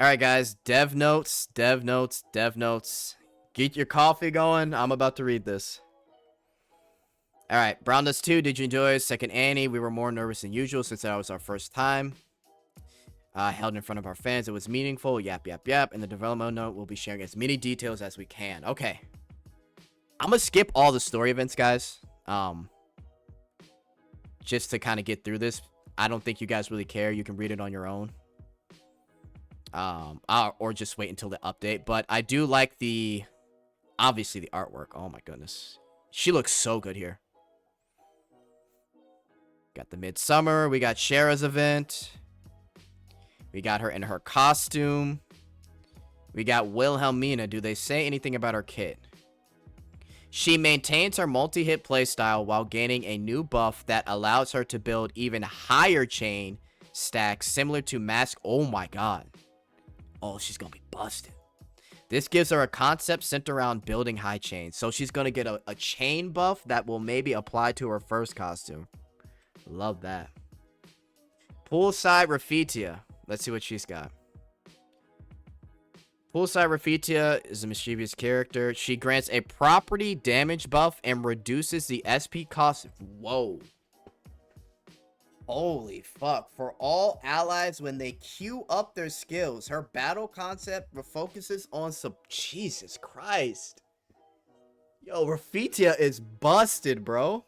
All right, guys. Dev notes, dev notes, dev notes. Get your coffee going. I'm about to read this. All right. Browndust2, did you enjoy Second Annie? We were more nervous than usual since that was our first time. Held in front of our fans. It was meaningful. Yap, yap, yap. In the development note, we'll be sharing as many details as we can. Okay. I'm going to skip all the story events, guys. Just to kind of get through this. I don't think you guys really care. You can read it on your own. Or just wait until the update. But I do like obviously the artwork. Oh my goodness. She looks so good here. Got the Midsummer. We got Shara's event. We got her in her costume. We got Wilhelmina. Do they say anything about her kit? She maintains her multi-hit playstyle while gaining a new buff that allows her to build even higher chain stacks similar to Mask. Oh my god. Oh, she's gonna be busted. This gives her a concept centered around building high chains. So she's gonna get a chain buff that will maybe apply to her first costume. Love that. Poolside Raphitia. Let's see what she's got. Poolside Raphitia is a mischievous character. She grants a property damage buff and reduces the SP cost. Whoa. Holy fuck. For all allies when they queue up their skills, her battle concept focuses on some... Jesus Christ. Yo, Raphitia is busted, bro.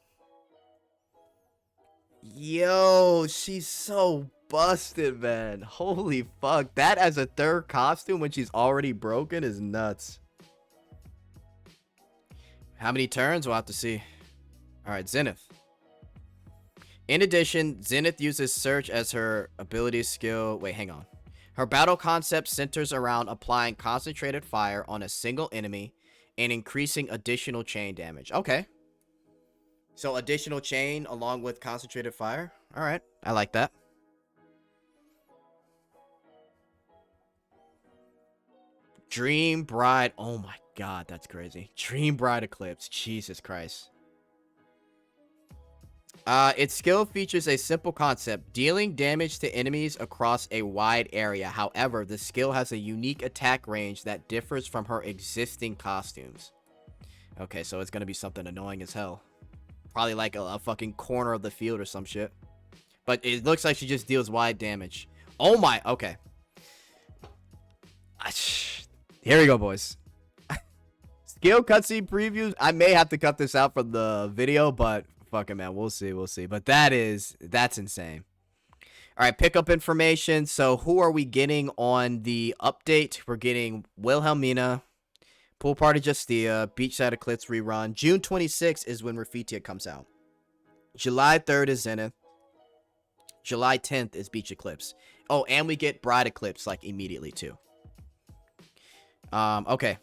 Yo, she's so busted, man. Holy fuck. That as a third costume when she's already broken is nuts. How many turns? We'll have to see. Alright, Zenith. In addition, Zenith uses Search as her ability skill. Wait, hang on. Her battle concept centers around applying concentrated fire on a single enemy and increasing additional chain damage. Okay. So additional chain along with concentrated fire. Alright, I like that. Dream Bride. Oh my god, that's crazy. Dream Bride Eclipse. Jesus Christ. Its skill features a simple concept, dealing damage to enemies across a wide area. However, the skill has a unique attack range that differs from her existing costumes. Okay, so it's gonna be something annoying as hell. Probably like a fucking corner of the field or some shit. But it looks like she just deals wide damage. Oh my, okay. Here we go, boys. Skill cutscene previews. I may have to cut this out from the video, but fuck it, man. We'll see. We'll see. But that's insane. All right, pickup information. So who are we getting on the update? We're getting Wilhelmina, Pool Party Justia, Beachside Eclipse rerun. June 26th is when Raphitia comes out. July 3rd is Zenith. July 10th is Beach Eclipse. Oh, and we get Bride Eclipse like immediately too. Okay.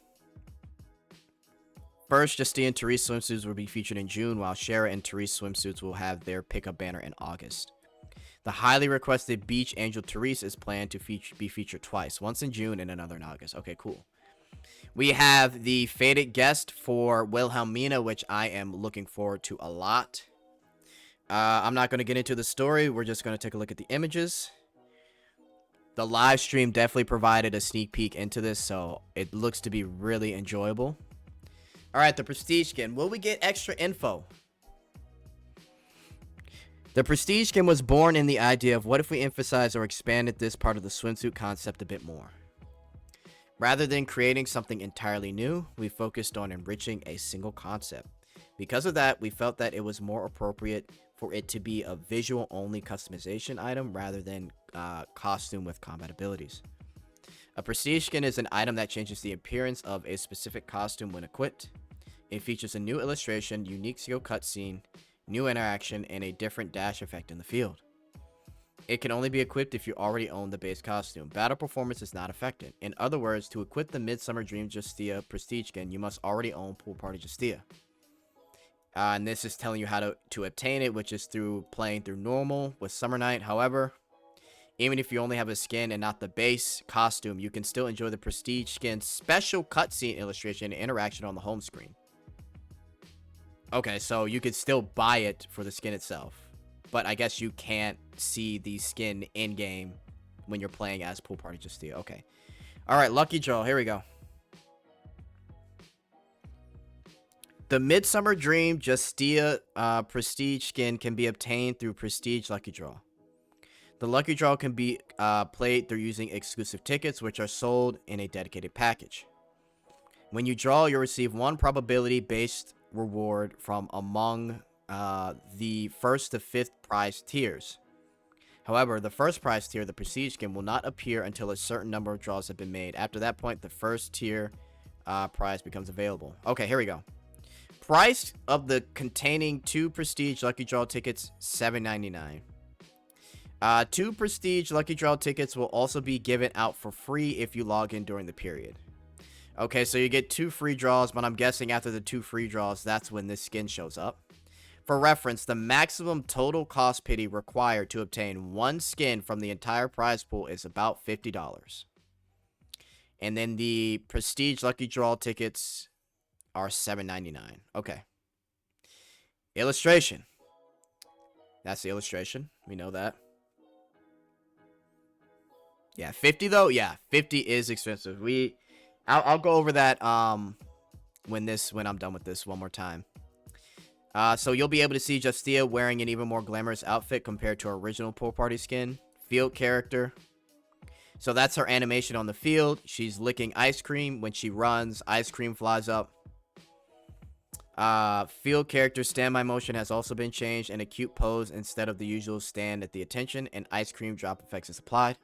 First, Justia and Therese swimsuits will be featured in June, while Shara and Therese swimsuits will have their pickup banner in August. The highly requested Beach Angel Therese is planned to be featured twice, once in June and another in August. Okay, cool. We have the Fated Guest for Wilhelmina, which I am looking forward to a lot. I'm not going to get into the story. We're just going to take a look at the images. The live stream definitely provided a sneak peek into this, so it looks to be really enjoyable. All right, the Prestige skin. Will we get extra info? The Prestige skin was born in the idea of what if we emphasized or expanded this part of the swimsuit concept a bit more. Rather than creating something entirely new, we focused on enriching a single concept. Because of that, we felt that it was more appropriate for it to be a visual-only customization item rather than costume with combat abilities. A Prestige skin is an item that changes the appearance of a specific costume when equipped. It features a new illustration, unique skill cutscene, new interaction, and a different dash effect in the field. It can only be equipped if you already own the base costume. Battle performance is not affected. In other words, to equip the Midsummer Dream Justia Prestige skin, you must already own Pool Party Justia. And this is telling you how to obtain it, which is through playing through normal with Summer Night. However, even if you only have a skin and not the base costume, you can still enjoy the Prestige skin's special cutscene illustration and interaction on the home screen. Okay, so you could still buy it for the skin itself, but I guess you can't see the skin in-game when you're playing as Pool Party Justia. Okay. All right, lucky draw. Here we go. The Midsummer Dream Justia Prestige skin can be obtained through Prestige Lucky Draw. The Lucky Draw can be played through using exclusive tickets, which are sold in a dedicated package. When you draw, you'll receive one probability-based reward from among the first to fifth prize tiers. However, the first prize tier, the Prestige skin, will not appear until a certain number of draws have been made. After that point, the first tier prize becomes available. Okay, here we go. Price of the containing 2 Prestige Lucky Draw tickets, $7.99. 2 Prestige Lucky Draw tickets will also be given out for free if you log in during the period. Okay, so you get 2 free draws, but I'm guessing after the 2 free draws, that's when this skin shows up. For reference, the maximum total cost pity required to obtain 1 skin from the entire prize pool is about $50. And then the Prestige Lucky Draw tickets are $7.99. Okay. Illustration. That's the illustration. We know that. Yeah, 50 though. Yeah, 50 is expensive. I'll go over that when I'm done with this one more time. So you'll be able to see Justia wearing an even more glamorous outfit compared to her original Pool Party skin. Field character. So that's her animation on the field. She's licking ice cream. When she runs, ice cream flies up. Field character standby motion has also been changed, and a cute pose instead of the usual stand at the attention, and ice cream drop effects is applied.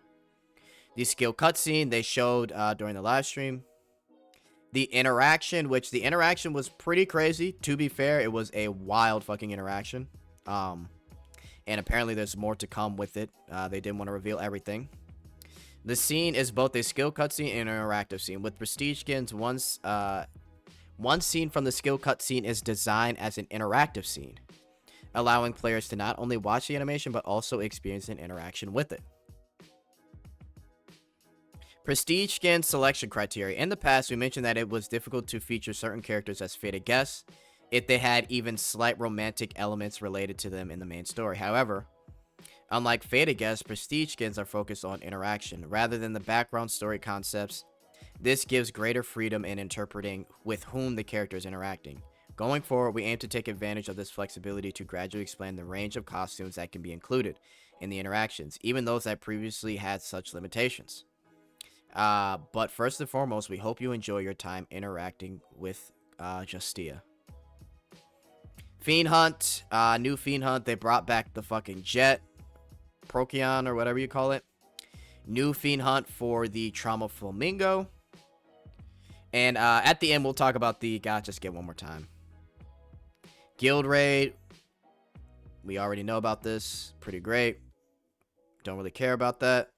The skill cutscene they showed during the live stream. The interaction, which the interaction was pretty crazy. To be fair, it was a wild fucking interaction. And apparently there's more to come with it. They didn't want to reveal everything. The scene is both a skill cutscene and an interactive scene. With Prestige skins, one scene from the skill cutscene is designed as an interactive scene, allowing players to not only watch the animation, but also experience an interaction with it. Prestige skin selection criteria. In the past, we mentioned that it was difficult to feature certain characters as fated guests if they had even slight romantic elements related to them in the main story. However, unlike fated guests, Prestige skins are focused on interaction rather than the background story concepts. This gives greater freedom in interpreting with whom the character is interacting. Going forward, we aim to take advantage of this flexibility to gradually expand the range of costumes that can be included in the interactions, even those that previously had such limitations. But first and foremost, we hope you enjoy your time interacting with Justia. Fiend Hunt, new Fiend Hunt. They brought back the fucking Jet, Procyon, or whatever you call it. New Fiend Hunt for the Trauma Flamingo. And at the end, we'll talk about the Gotcha Skit one more time. Guild Raid. We already know about this. Pretty great. Don't really care about that.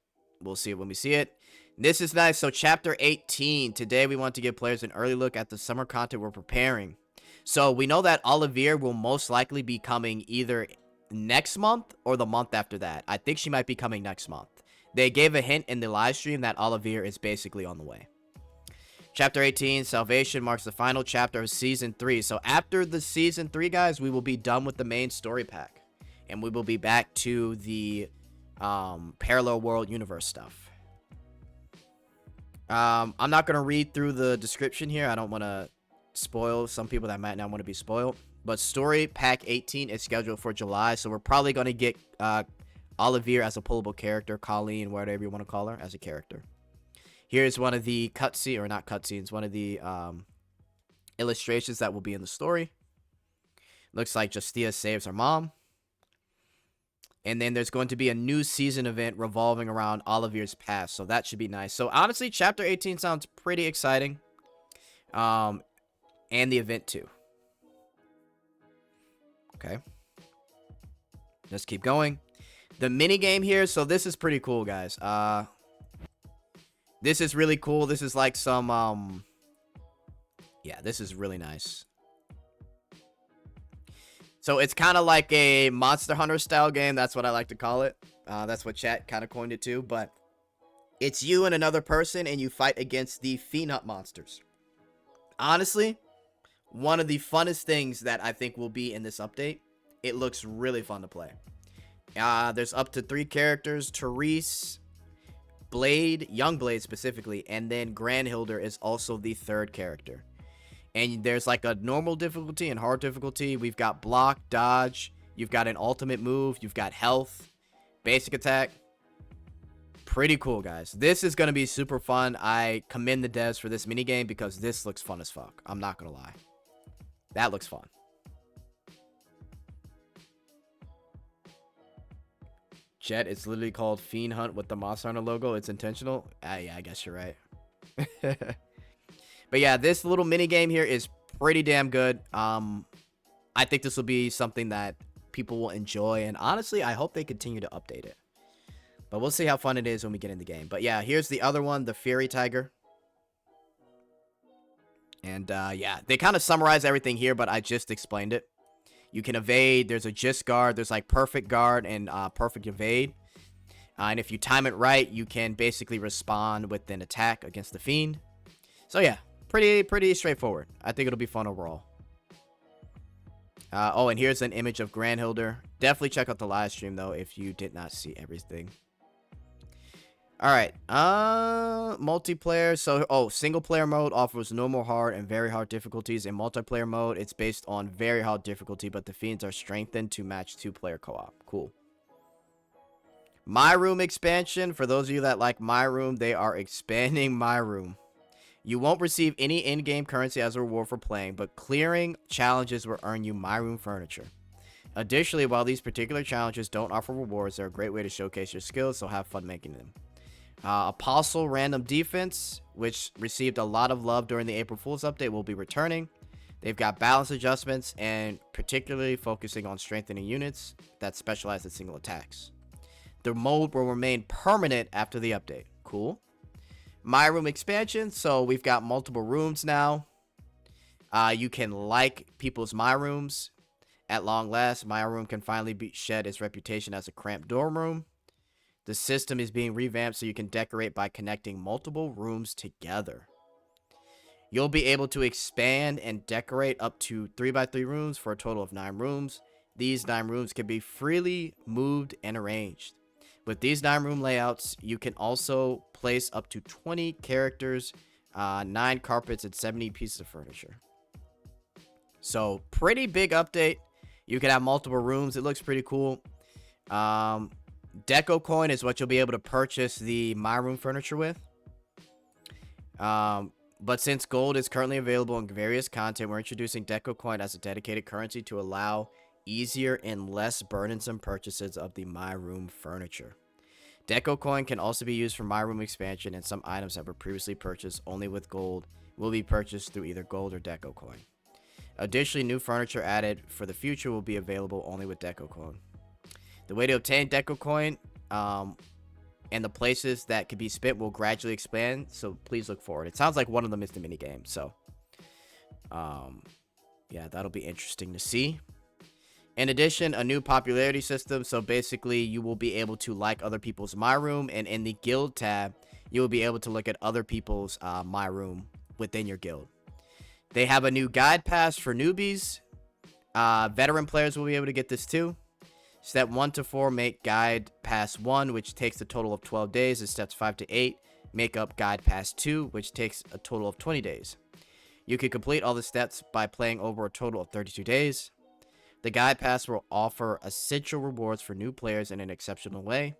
We'll see it when we see it. This is nice. So Chapter 18. Today, we want to give players an early look at the summer content we're preparing. So we know that Olivia will most likely be coming either next month or the month after that. I think she might be coming next month. They gave a hint in the live stream that Olivia is basically on the way. Chapter 18, Salvation, marks the final chapter of Season 3. So after the Season 3, guys, we will be done with the main story pack. And we will be back to the parallel world universe stuff. I'm not going to read through the description here. I don't want to spoil some people that might not want to be spoiled. But Story Pack 18 is scheduled for July. So we're probably going to get Olivia as a pullable character. Colleen, whatever you want to call her, as a character. Here's one of the cutscenes, or not cutscenes, one of the illustrations that will be in the story. Looks like Justia saves her mom. And then there's going to be a new season event revolving around Olivia's past. So that should be nice. So honestly, Chapter 18 sounds pretty exciting. And the event too. Okay. Let's keep going. The mini game here. So this is pretty cool, guys. This is really cool. This is like some, yeah, this is really nice. So it's kind of like a Monster Hunter style game. That's what I like to call it. That's what chat kind of coined it to. But it's you and another person, and you fight against the Fiend Hunt monsters. Honestly, one of the funnest things that I think will be in this update. It looks really fun to play. There's up to 3 characters. Therese, Blade, Young Blade specifically, and then Grandhilder is also the third character. And there's like a normal difficulty and hard difficulty. We've got block, dodge, you've got an ultimate move, you've got health, basic attack. Pretty cool, guys. This is going to be super fun. I commend the devs for this minigame because this looks fun as fuck. I'm not going to lie. That looks fun. Jet, it's literally called Fiend Hunt with the Monster Hunter logo. It's intentional. Yeah, I guess you're right. But yeah, this little mini game here is pretty damn good. I think this will be something that people will enjoy, and honestly, I hope they continue to update it. But we'll see how fun it is when we get in the game. But yeah, here's the other one, the Fury Tiger. And yeah, they kind of summarize everything here, but I just explained it. You can evade. There's a gist guard. There's like perfect guard and perfect evade. And if you time it right, you can basically respond with an attack against the fiend. So yeah, pretty straightforward. I think it'll be fun overall. Oh, and here's an image of Grandhilder. Definitely check out the live stream though if you did not see everything. All right, multiplayer. So, single player mode offers normal, hard, and very hard difficulties. In multiplayer mode, it's based on very hard difficulty, but the fiends are strengthened to match 2-player co-op. Cool. My Room expansion. For those of you that like My Room, they are expanding My Room. You won't receive any in-game currency as a reward for playing, but clearing challenges will earn you My Room furniture. Additionally, while these particular challenges don't offer rewards, they're a great way to showcase your skills, so have fun making them. Apostle Random Defense, which received a lot of love during the April Fool's update, will be returning. They've got balance adjustments and particularly focusing on strengthening units that specialize in single attacks. The mode will remain permanent after the update. Cool. My Room expansion. So we've got multiple rooms now. You can like people's My Rooms. At long last, My Room can finally shed its reputation as a cramped dorm room. The system is being revamped so you can decorate by connecting multiple rooms together. You'll be able to expand and decorate up to 3x3 rooms for a total of 9 rooms. These 9 rooms can be freely moved and arranged. With these 9 room layouts, you can also place up to 20 characters, 9 carpets, and 70 pieces of furniture. So, pretty big update. You can have multiple rooms. It looks pretty cool. Deco Coin is what you'll be able to purchase the My Room furniture with. But since gold is currently available in various content, we're introducing Deco Coin as a dedicated currency to allow easier and less burdensome purchases of the My Room furniture. Deco Coin can also be used for My Room expansion, and some items that were previously purchased only with gold will be purchased through either gold or Deco Coin. Additionally, new furniture added for the future will be available only with Deco Coin. The way to obtain Deco Coin and the places that can be spent will gradually expand, so please look forward. It sounds like one of them is the minigame, so yeah, that'll be interesting to see. In addition, a new popularity system, so basically you will be able to like other people's My Room, and in the guild tab, you will be able to look at other people's My Room within your guild. They have a new guide pass for newbies. Veteran players will be able to get this too. Step 1 to 4 make Guide Pass 1, which takes a total of 12 days, and steps 5 to 8 make up Guide Pass 2, which takes a total of 20 days. You can complete all the steps by playing over a total of 32 days. The Guide Pass will offer essential rewards for new players in an exceptional way,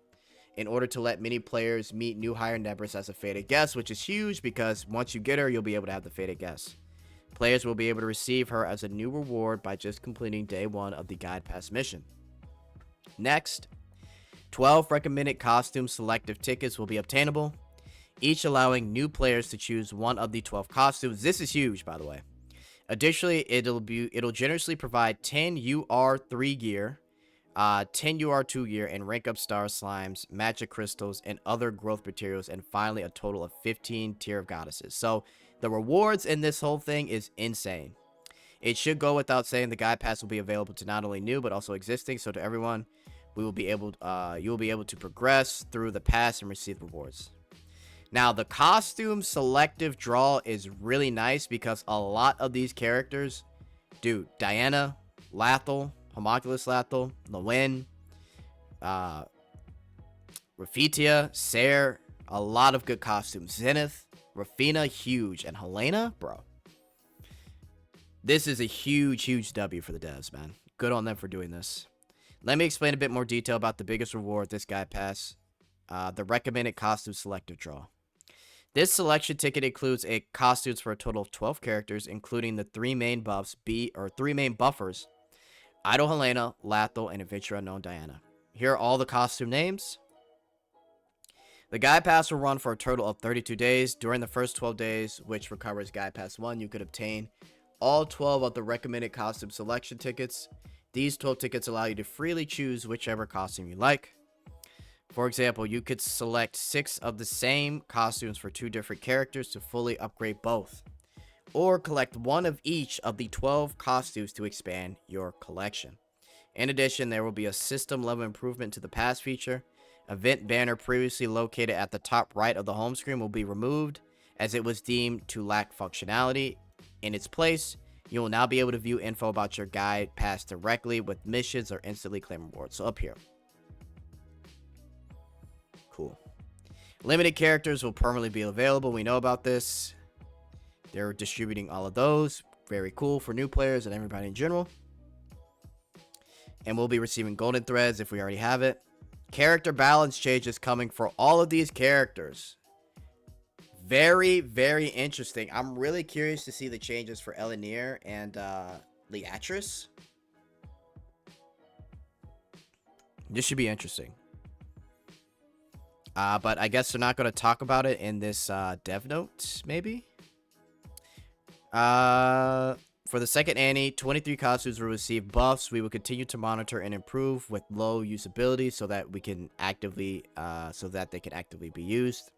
in order to let many players meet new higher numbers as a fated guest, which is huge because once you get her, you'll be able to have the fated guest. Players will be able to receive her as a new reward by just completing day 1 of the Guide Pass mission. Next, 12 recommended costume selective tickets will be obtainable, each allowing new players to choose one of the 12 costumes. This is huge, by the way. Additionally, it'll generously provide 10 UR3 gear, 10 UR2 gear, and rank up star slimes, magic crystals, and other growth materials, and finally a total of 15 tier of goddesses. So the rewards in this whole thing is insane. It should go without saying the Guide Pass will be available to not only new but also existing. So to everyone, you will be able to progress through the pass and receive rewards. Now the costume selective draw is really nice because a lot of these characters, dude, Diana, Lathel, Homunculus Lathel, Lewin, Raphitia, Ser, A lot of good costumes. Zenith, Rafina, huge. And Helena, bro. This is a huge W for the devs, man. Good on them for doing this. Let me explain a bit more detail about the biggest reward this guy pass. The recommended costume selective draw. This selection ticket includes costumes for a total of 12 characters, including the three main buffers, Idol Helena, Lathel, and Adventure Unknown Diana. Here are all the costume names. The Guide Pass will run for a total of 32 days. During the first 12 days, which recovers Guide Pass 1, you could obtain all 12 of the recommended costume selection tickets. These 12 tickets allow you to freely choose whichever costume you like. For example, you could select 6 of the same costumes for 2 different characters to fully upgrade both, or collect 1 of each of the 12 costumes to expand your collection. In addition, there will be a system level improvement to the pass feature. Event banner previously located at the top right of the home screen will be removed as it was deemed to lack functionality. In its place, you will now be able to view info about your guide pass directly with missions or instantly claim rewards. So up here. Cool. Limited characters will permanently be available. We know about this. They're distributing all of those. Very cool for new players and everybody in general. And we'll be receiving golden threads if we already have it. Character balance changes coming for all of these characters. Very interesting. I'm really curious to see the changes for Elenir and Leatrice. This should be interesting. But I guess they're not going to talk about it in this dev note, maybe? For the second Annie, 23 costumes will receive buffs. We will continue to monitor and improve with low usability so that we can actively, they can actively be used.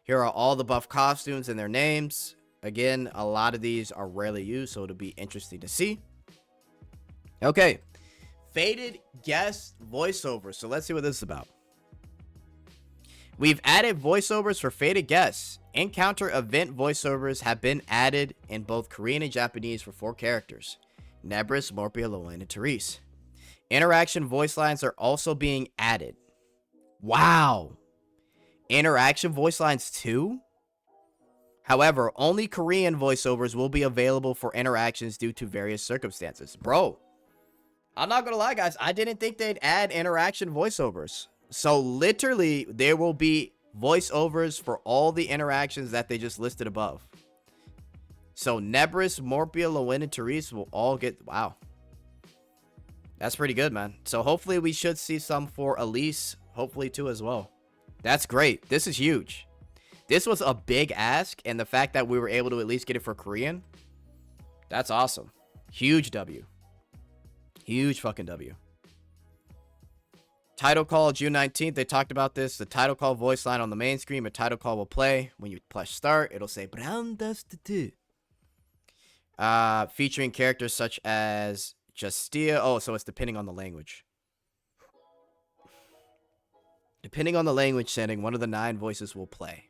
Here are all the buff costumes and their names. Again, a lot of these are rarely used, so it'll be interesting to see. Okay, Fated Guest Voiceovers. So let's see what this is about. We've added voiceovers for Fated Guests. Encounter event voiceovers have been added in both Korean and Japanese for 4 characters: Nebris, Morpia, Loen, and Therese. Interaction voice lines are also being added. Wow! Interaction voice lines too? However, only Korean voiceovers will be available for interactions due to various circumstances. Bro, I'm not gonna lie, guys. I didn't think they'd add interaction voiceovers. So literally, there will be voiceovers for all the interactions that they just listed above. So Nebris, Morpia, Loen, and Therese will all get... Wow. That's pretty good, man. So hopefully we should see some for Elise. Hopefully too as well. That's great. This is huge. This was a big ask, and the fact that we were able to at least get it for Korean, that's awesome. Huge W. Huge fucking W. Title call June 19th. They talked about this. The title call voice line on the main screen. A title call will play. When you press start, it'll say Browndust2. Featuring characters such as Justia. Oh, so it's depending on the language. Depending on the language setting, one of the 9 voices will play.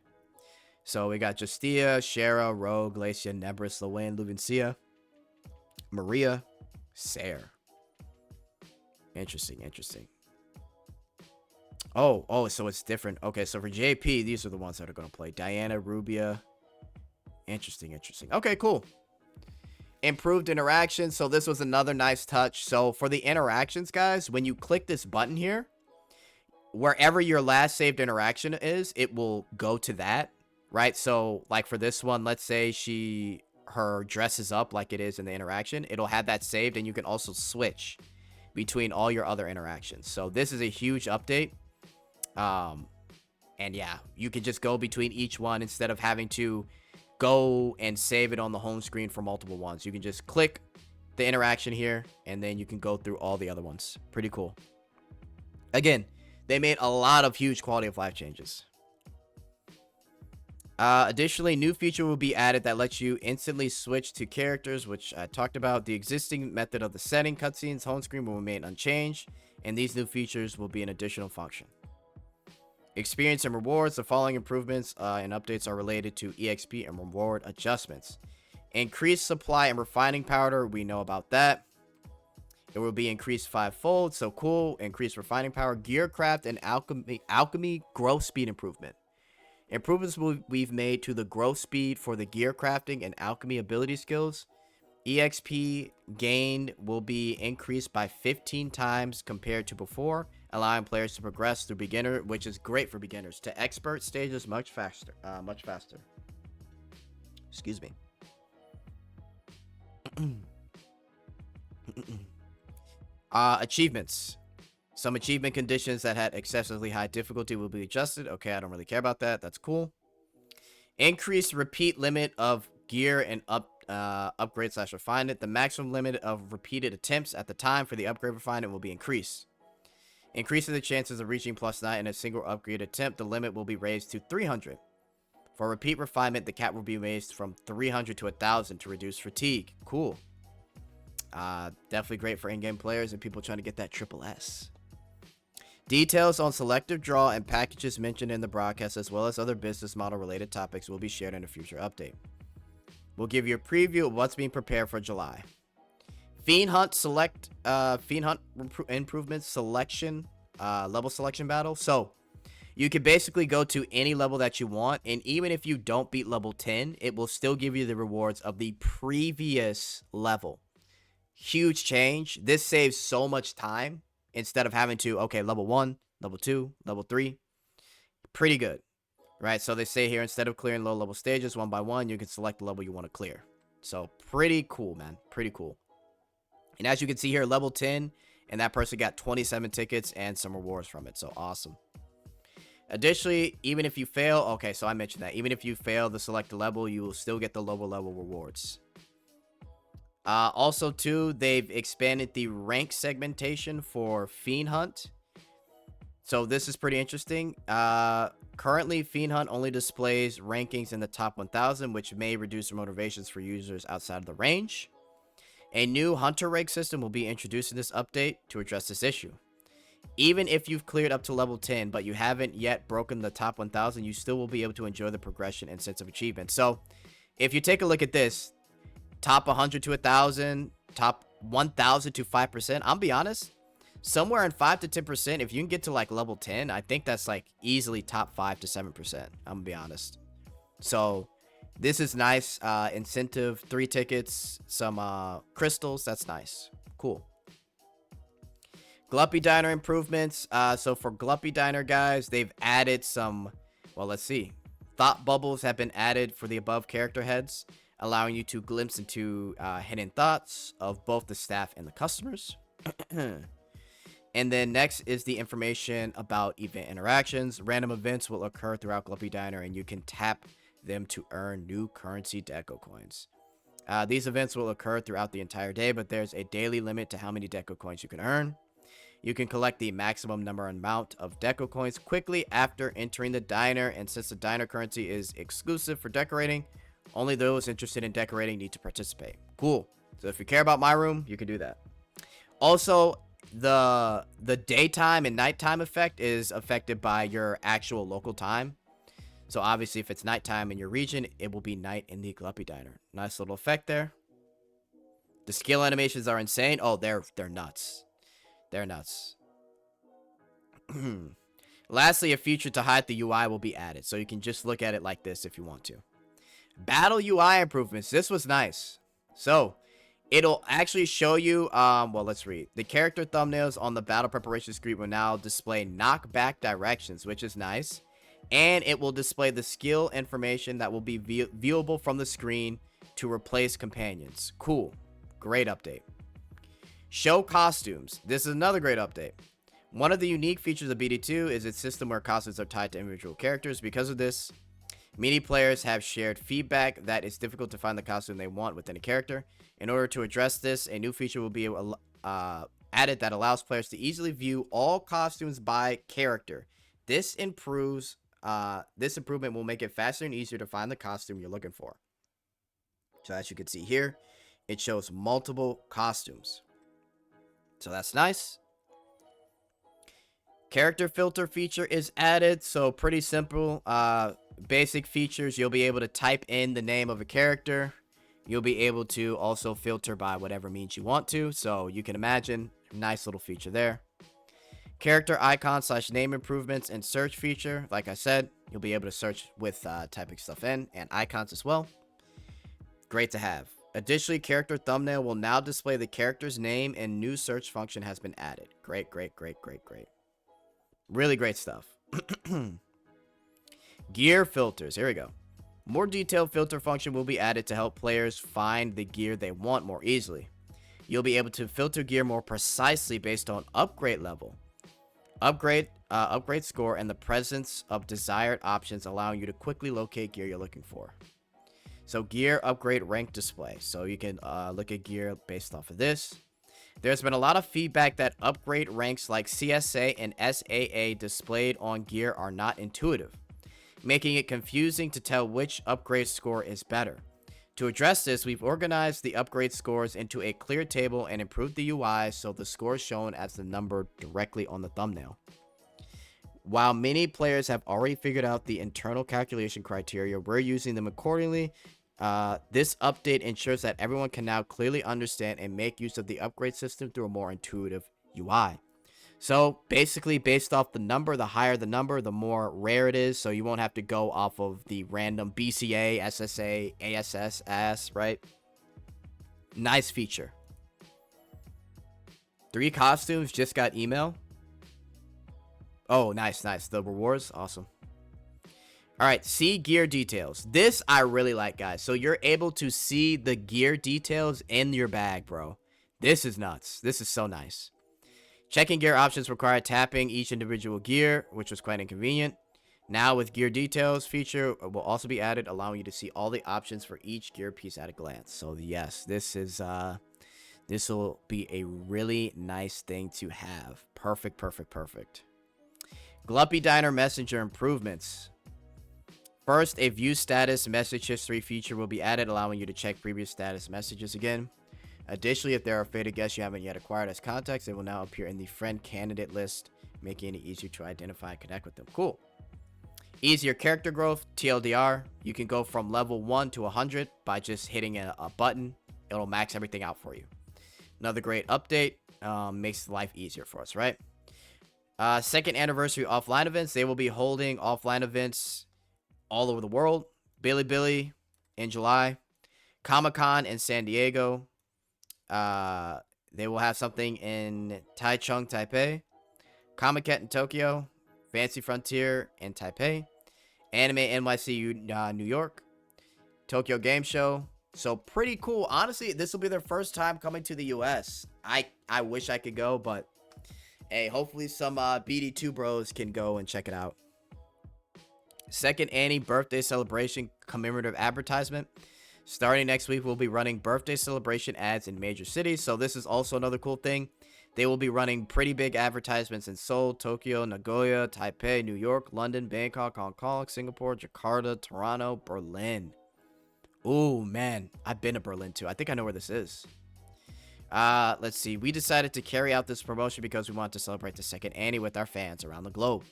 So we got Justia, Shara, Rogue, Glacia, Nebris, Loen, Luvencia, Maria, Sayer. Interesting. Oh, so it's different. Okay, so for JP, these are the ones that are going to play. Diana, Rubia. Interesting. Okay, cool. Improved interaction. So this was another nice touch. So for the interactions, guys, when you click this button here, wherever your last saved interaction is, it will go to that, right? So like for this one, let's say her dress is up like it is in the interaction. It'll have that saved, and you can also switch between all your other interactions. So this is a huge update. And yeah, you can just go between each one instead of having to go and save it on the home screen for multiple ones. You can just click the interaction here, and then you can go through all the other ones. Pretty cool. Again, they made a lot of huge quality of life changes. Additionally, new feature will be added that lets you instantly switch to characters, which I talked about. The existing method of the setting cutscenes home screen will remain unchanged, and these new features will be an additional function. Experience and rewards. The following improvements and updates are related to EXP and reward adjustments. Increased supply and refining powder. We know about that. It will be increased 5-fold. So cool. Increased refining power. Gearcraft and alchemy growth speed improvement. Improvements we've made to the growth speed for the gear crafting and alchemy ability skills. EXP gained will be increased by 15 times compared to before, allowing players to progress through beginner, which is great for beginners, to expert stages much faster. Excuse me. Achievements. Some achievement conditions that had excessively high difficulty will be adjusted. Okay, I don't really care about that. That's cool. Increased repeat limit of gear and upgrade / refinement. The maximum limit of repeated attempts at the time for the upgrade refinement will be increased. Increasing the chances of reaching +9 in a single upgrade attempt, the limit will be raised to 300. For repeat refinement, the cap will be raised from 300 to 1,000 to reduce fatigue. Cool. Definitely great for in-game players and people trying to get that triple S. Details on selective draw and packages mentioned in the broadcast, as well as other business model related topics, will be shared in a future update. We'll give you a preview of what's being prepared for July. Fiend Hunt improvements selection, level selection battle. So you can basically go to any level that you want, and even if you don't beat level 10, it will still give you the rewards of the previous level. Huge change. This saves so much time instead of having to, okay, level 1, level 2, level 3. Pretty good, right? So they say here, instead of clearing low level stages one by one, you can select the level you want to clear. So pretty cool, man. Pretty cool. And as you can see here, level 10, and that person got 27 tickets and some rewards from it. So awesome. Additionally, even if you fail, okay, so I mentioned that. Even if you fail the selected level, you will still get the lower level rewards. Also, too, they've expanded the rank segmentation for Fiend Hunt. So this is pretty interesting. Currently, Fiend Hunt only displays rankings in the top 1,000, which may reduce motivations for users outside of the range. A new hunter rank system will be introduced in this update to address this issue. Even if you've cleared up to level 10, but you haven't yet broken the top 1,000, you still will be able to enjoy the progression and sense of achievement. So, if you take a look at this, top 100 to 1,000, top 1,000 to 5%, I'll be honest, somewhere in 5 to 10%, if you can get to like level 10, I think that's like easily top 5 to 7%. I'm gonna be honest. So, this is nice. Incentive, 3 tickets, some crystals. That's nice. Cool. Glumpy Diner improvements. So for Glumpy Diner, guys, they've added some, well, let's see. Thought bubbles have been added for the above character heads, allowing you to glimpse into hidden thoughts of both the staff and the customers. And then next is the information about event interactions. Random events will occur throughout Glumpy Diner, and you can tap them to earn new currency Deco Coins. These events will occur throughout the entire day, but there's a daily limit to how many Deco Coins you can earn. You can collect the maximum number and amount of Deco Coins quickly after entering the diner, and since the diner currency is exclusive for decorating, only those interested in decorating need to participate. Cool. So if you care about my room, you can do that. Also, the daytime and nighttime effect is affected by your actual local time. So obviously, if it's nighttime in your region, it will be night in the Glumpy Diner. Nice little effect there. The skill animations are insane. Oh, they're nuts. They're nuts. Lastly, a feature to hide the UI will be added, so you can just look at it like this if you want to. Battle UI improvements. This was nice. So, it'll actually show you, well, let's read. The character thumbnails on the battle preparation screen will now display knockback directions, which is nice. And it will display the skill information that will be viewable from the screen to replace companions. Cool. Great update. Show costumes. This is another great update. One of the unique features of BD2 is its system where costumes are tied to individual characters. Because of this, many players have shared feedback that it's difficult to find the costume they want within a character. In order to address this, a new feature will be added that allows players to easily view all costumes by character. This improvement will make it faster and easier to find the costume you're looking for. So as you can see here, it shows multiple costumes. So that's nice. Character filter feature is added. So pretty simple. Basic features. You'll be able to type in the name of a character. You'll be able to also filter by whatever means you want to. So you can imagine, nice little feature there. Character icon / name improvements and search feature. Like I said, you'll be able to search with typing stuff in and icons as well. Great to have. Additionally, character thumbnail will now display the character's name and new search function has been added. Great. Really great stuff. Gear filters. Here we go. More detailed filter function will be added to help players find the gear they want more easily. You'll be able to filter gear more precisely based on upgrade level, upgrade score, and the presence of desired options, allowing you to quickly locate gear you're looking for. So gear upgrade rank display. So you can look at gear based off of this. There's been a lot of feedback that upgrade ranks like CSA and SAA displayed on gear are not intuitive, making it confusing to tell which upgrade score is better. To address this, we've organized the upgrade scores into a clear table and improved the UI so the score is shown as the number directly on the thumbnail. While many players have already figured out the internal calculation criteria, we're using them accordingly. This update ensures that everyone can now clearly understand and make use of the upgrade system through a more intuitive UI. So basically, based off the number, the higher the number, the more rare it is. So you won't have to go off of the random BCA, SSA, ASS, right? Nice feature. 3 costumes just got email. Oh, nice. The rewards, awesome. All right, see gear details. This I really like, guys. So you're able to see the gear details in your bag, bro. This is nuts. This is so nice. Checking gear options require tapping each individual gear, which was quite inconvenient. Now with gear details feature will also be added, allowing you to see all the options for each gear piece at a glance. So yes, this will be a really nice thing to have. Perfect. Glumpy Diner Messenger improvements. First, a view status message history feature will be added, allowing you to check previous status messages again. Additionally, if there are faded guests you haven't yet acquired as contacts, they will now appear in the friend candidate list, making it easier to identify and connect with them. Cool. Easier character growth, TLDR. You can go from level 1 to 100 by just hitting a button. It'll max everything out for you. Another great update. Makes life easier for us, right? Second anniversary offline events. They will be holding offline events all over the world. Bilibili in July. Comic-Con in San Diego. They will have something in Taichung, Taipei. Comic-Con in Tokyo. Fancy Frontier in Taipei. Anime NYC New York. Tokyo Game Show. So pretty cool. Honestly, this will be their first time coming to the US. I wish I could go, but hey, hopefully some BD2 bros can go and check it out. Second Annie birthday celebration commemorative advertisement. Starting next week, we'll be running birthday celebration ads in major cities. So this is also another cool thing. They will be running pretty big advertisements in Seoul, Tokyo, Nagoya, Taipei, New York, London, Bangkok, Hong Kong, Singapore, Jakarta, Toronto, Berlin. Ooh, man. I've been to Berlin too. I think I know where this is. Let's see. We decided to carry out this promotion because we want to celebrate the second Annie with our fans around the globe.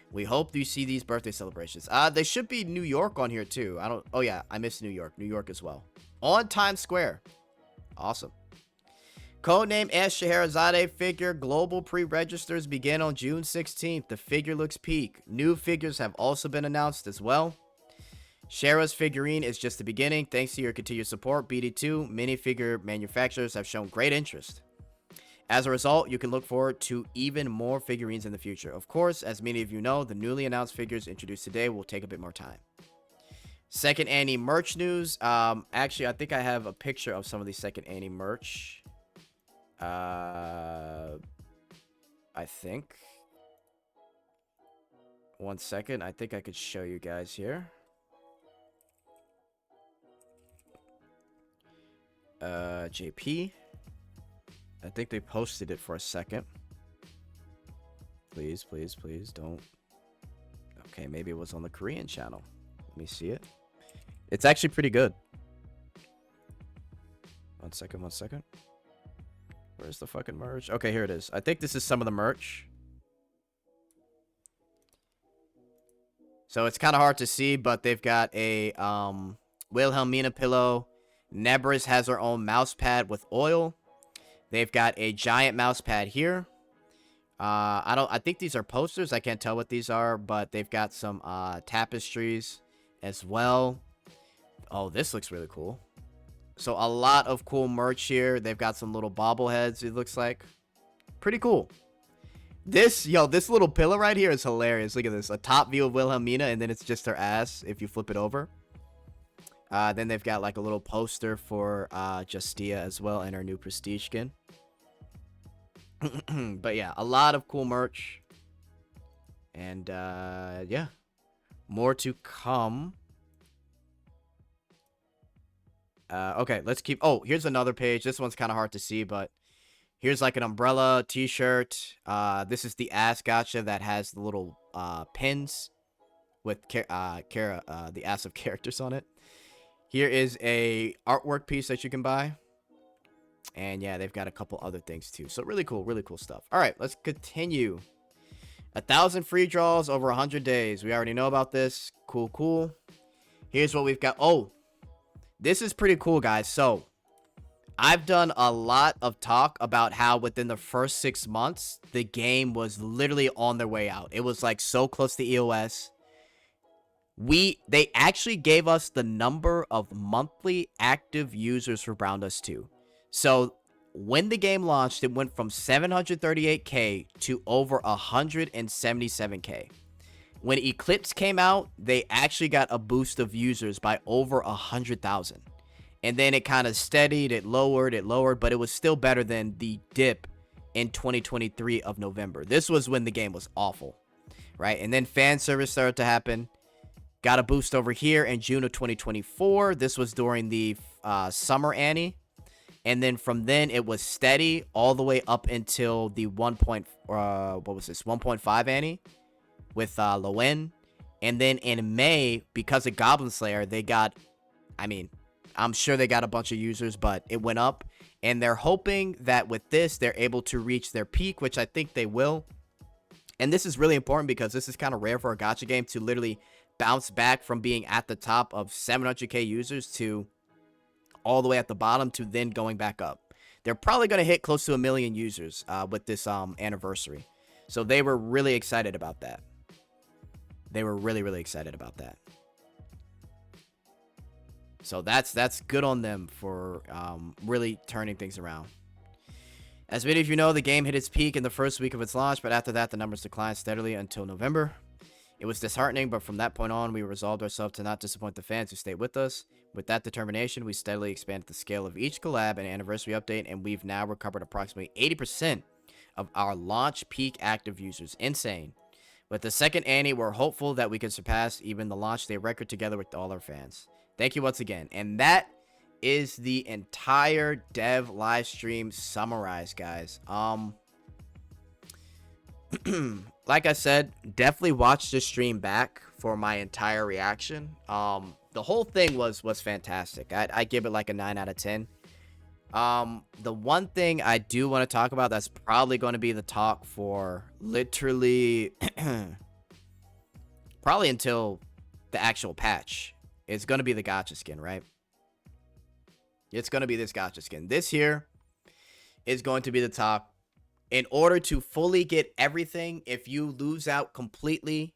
We hope you see these birthday celebrations. They should be New York on here too. Oh yeah, I missed New York. New York as well. On Times Square. Awesome. Codename Ash Scheherazade figure global pre-registers begin on June 16th. The figure looks peak. New figures have also been announced as well. Shara's figurine is just the beginning. Thanks to your continued support, BD2 minifigure manufacturers have shown great interest. As a result, you can look forward to even more figurines in the future. Of course, as many of you know, the newly announced figures introduced today will take a bit more time. Second Annie merch news. Actually, I think I have a picture of some of the Second Annie merch. I think. One second. I think I could show you guys here. JP. I think they posted it for a second. Please don't. Okay, maybe it was on the Korean channel. Let me see it. It's actually pretty good. One second. Where's the fucking merch? Okay, here it is. I think this is some of the merch. So it's kind of hard to see, but they've got a Wilhelmina pillow. Nebris has her own mouse pad with oil. They've got a giant mouse pad here. I think these are posters. I can't tell what these are, but they've got some tapestries as well. Oh, this looks really cool. So a lot of cool merch here. They've got some little bobbleheads, it looks like. Pretty cool. This little pillow right here is hilarious. Look at this. A top view of Wilhelmina, and then it's just her ass if you flip it over. Then they've got like a little poster for Justia as well, and her new prestige skin. But yeah, a lot of cool merch. And yeah, more to come. Okay, let's keep... Oh, here's another page. This one's kind of hard to see, but here's like an umbrella, t-shirt. This is the ass gacha that has the little pins with the ass of characters on it. Here is a artwork piece that you can buy. And yeah, they've got a couple other things too. So really cool stuff. All right, let's continue. 1,000 free draws over 100 days. We already know about this. Cool. Here's what we've got. Oh, this is pretty cool, guys. So I've done a lot of talk about how within the first 6 months, the game was literally on their way out. It was like so close to EOS. They actually gave us the number of monthly active users for Browndust2. So when the game launched, it went from 738k to over 177k. When Eclipse came out, they actually got a boost of users by over 100,000. And then it kind of steadied, it lowered, but it was still better than the dip in 2023 of November. This was when the game was awful, right? And then fan service started to happen. Got a boost over here in June of 2024. This was during the summer Annie. And then from then, it was steady all the way up until the 1.5 Annie with Loen. And then in May, because of Goblin Slayer, they got, I'm sure they got a bunch of users, but it went up. And they're hoping that with this, they're able to reach their peak, which I think they will. And this is really important because this is kind of rare for a gacha game to literally bounce back from being at the top of 700k users to all the way at the bottom to then going back up. They're probably going to hit close to 1 million users with this anniversary. So they were really excited about that. They were really excited about that. So that's good on them for really turning things around. As many of you know, the game hit its peak in the first week of its launch, but after that, the numbers declined steadily until November. It was disheartening, but from that point on, we resolved ourselves to not disappoint the fans who stayed with us. With that determination, we steadily expanded the scale of each collab and anniversary update, and we've now recovered approximately 80% of our launch peak active users. Insane. With the second Annie, we're hopeful that we can surpass even the launch day record together with all our fans. Thank you once again. And that is the entire dev live stream summarized, guys. Like I said, definitely watch the stream back for my entire reaction. The whole thing was fantastic. I give it like a 9 out of 10. The one thing I do want to talk about that's probably going to be the talk for literally probably until the actual patch is going to be the gacha skin, right? It's going to be this gacha skin. This here is going to be the talk. In order to fully get everything, if you lose out completely,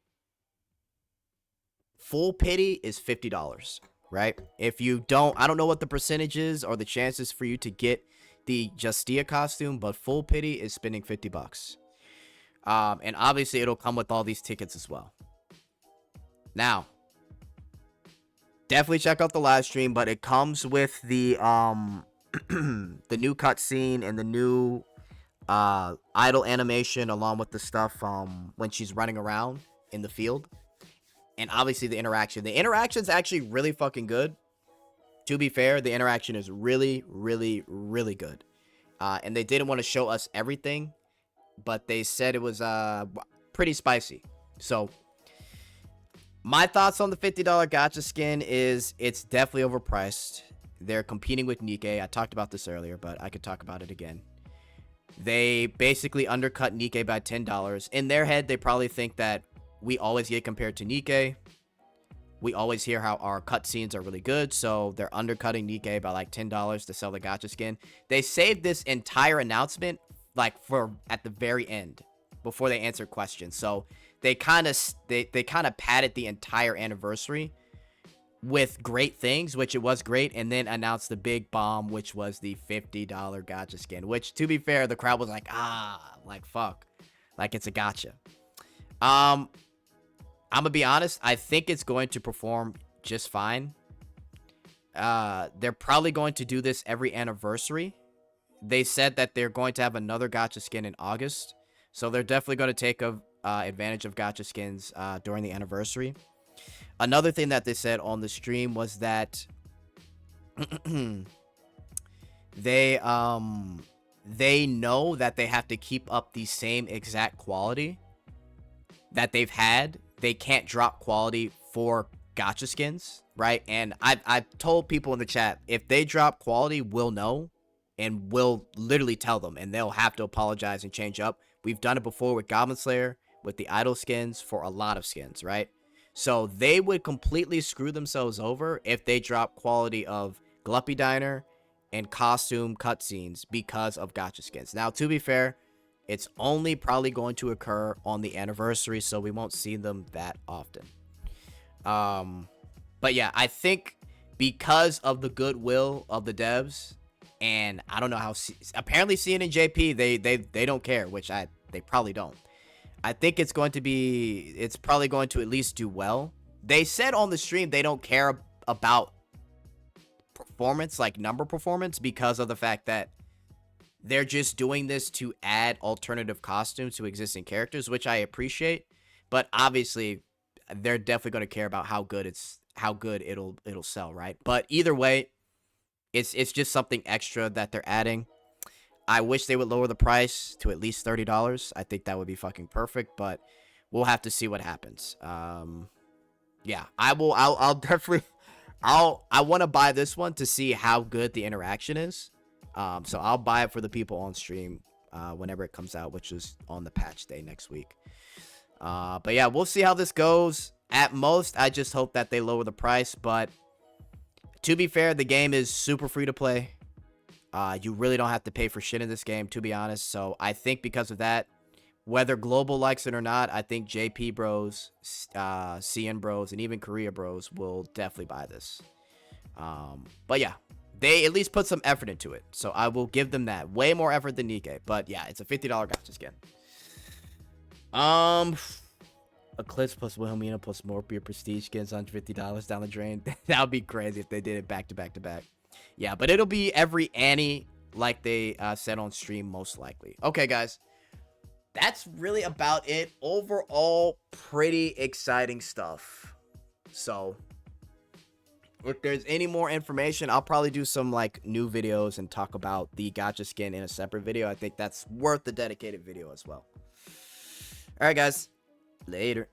full pity is $50, right? If you don't, I don't know what the percentage is or the chances for you to get the Justia costume, but full pity is spending $50. And obviously it'll come with all these tickets as well. Now, definitely check out the live stream, but it comes with the the new cutscene and the new idle animation along with the stuff when she's running around in the field, and obviously the interaction's actually really fucking good. To be fair, the interaction is really good, and they didn't want to show us everything, but they said it was pretty spicy. So my thoughts on the $50 gacha skin is it's definitely overpriced. They're competing with Nikkei. I talked about this earlier, but I could talk about it again. They basically undercut Nikkei by $10. In their head, they probably think that we always get compared to Nikkei. We always hear how our cutscenes are really good, so they're undercutting Nikkei by like $10 to sell the gacha skin. They saved this entire announcement like for at the very end. before they answered questions. So they kind of they kind of padded the entire anniversary with great things, which it was great, and then announced the big bomb, which was the $50 gacha skin, which, to be fair, the crowd was like, like, fuck, like, it's a gacha. I'm gonna be honest, I think it's going to perform just fine. They're probably going to do this every anniversary. They said that they're going to have another gacha skin in August, so they're definitely going to take advantage of gacha skins during the anniversary. Another thing that they said on the stream was that they know that they have to keep up the same exact quality that they've had. They can't drop quality for gacha skins, right? And I've told people in the chat, if they drop quality, we'll know, and we'll literally tell them, and they'll have to apologize and change up. We've done it before with Goblin Slayer, with the idol skins, for a lot of skins, right? So they would completely screw themselves over if they drop quality of Glumpy Diner and costume cutscenes because of gacha skins. Now, to be fair, it's only probably going to occur on the anniversary, so we won't see them that often. But yeah, I think because of the goodwill of the devs, and I don't know how, apparently CN and JP, they don't care, which they probably don't. I think it's probably going to at least do well. They said on the stream they don't care about performance, like number performance, because of the fact that they're just doing this to add alternative costumes to existing characters, which I appreciate. But obviously, they're definitely going to care about how good it'll sell, right? But either way, it's just something extra that they're adding. I wish they would lower the price to at least $30. I think that would be fucking perfect, but we'll have to see what happens. Yeah, I'll definitely, I want to buy this one to see how good the interaction is. So I'll buy it for the people on stream whenever it comes out, which is on the patch day next week. But yeah, we'll see how this goes. At most, I just hope that they lower the price, but to be fair, the game is super free to play. You really don't have to pay for shit in this game, to be honest. So I think because of that, whether Global likes it or not, I think JP bros, CN bros, and even Korea bros will definitely buy this. But yeah, they at least put some effort into it. So I will give them that. Way more effort than Nikkei. But yeah, it's a $50 gacha skin. Eclipse plus Wilhelmina plus more beer prestige skins on $50 down the drain. That would be crazy if they did it back to back to back. Yeah, but it'll be every Annie like they said on stream, most likely. Okay, guys. That's really about it. Overall, pretty exciting stuff. So, if there's any more information, I'll probably do some like new videos and talk about the gacha skin in a separate video. I think that's worth the dedicated video as well. All right, guys. Later.